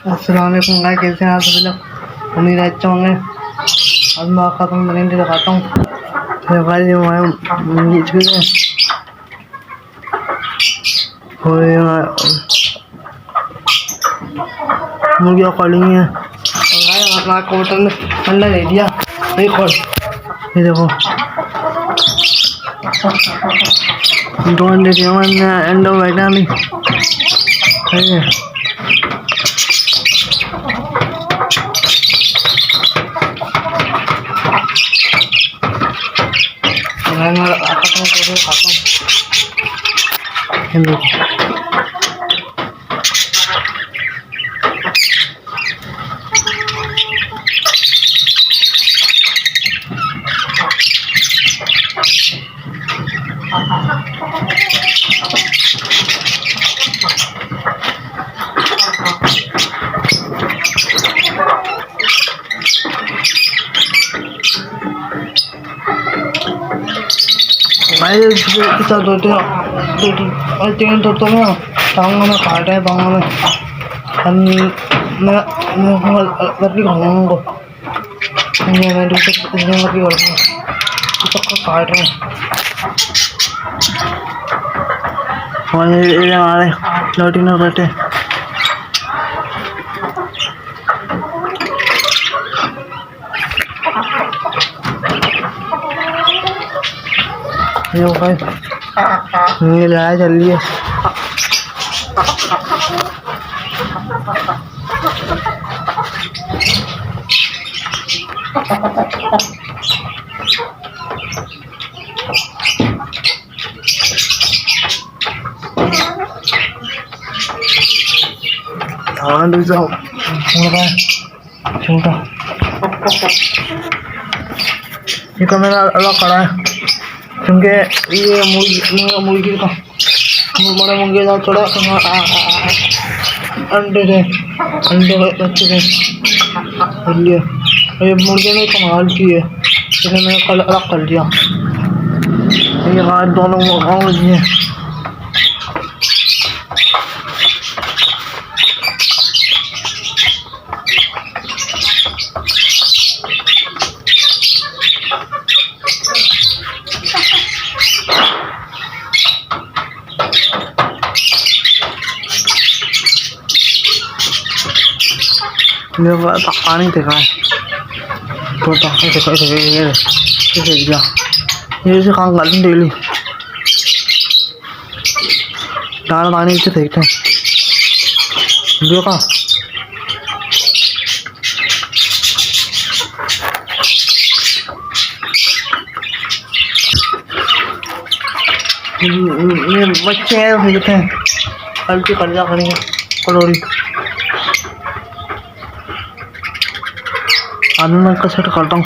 अस्सलाम वालेकुम गाइस, कैसे हैं आप सभी लोग। उम्मीद है अच्छे होंगे। आज मैं आपका तुम बनेंगे दिखाता हूँ। तो गाइस ये हमारे चीज़ मुर्गियाँ पड़ी हैं और गाइस अपना होटल में अंडा दे दिया। एक और ये देखो 2 अंडे दिए मैंने, अंडा बैठा नहीं सही है। मैं आता हूँ तो खाता हूँ। तो मैं पाऊंगा, मैं काट है पाऊंगा मैं लड़की खाऊंगा उनको। मैं दूसरे लड़की करूँगा तो काट रहे हमारे लौटी ना बैठे। ये लड़ाई चल रही है। छोटा ये कैमरा अलग खड़ा है क्योंकि ये मुर्गी का बड़े मुर्गी का थोड़ा अंडे के बच्चे थे इसलिए ये मुर्गी ने कमाल की है, इसलिए मैंने कल अलग कर दिया। ये हमारे दोनों गाँव हैं। मेरे पास पानी देखा है तो ये से काम करते डेली दाल पानी से फेंकते हैं जो का ये बच्चे हैं फेंकते हैं हल्की कर्जा करेंगे कलोरी। आज मैं इसका सेट करता हूँ।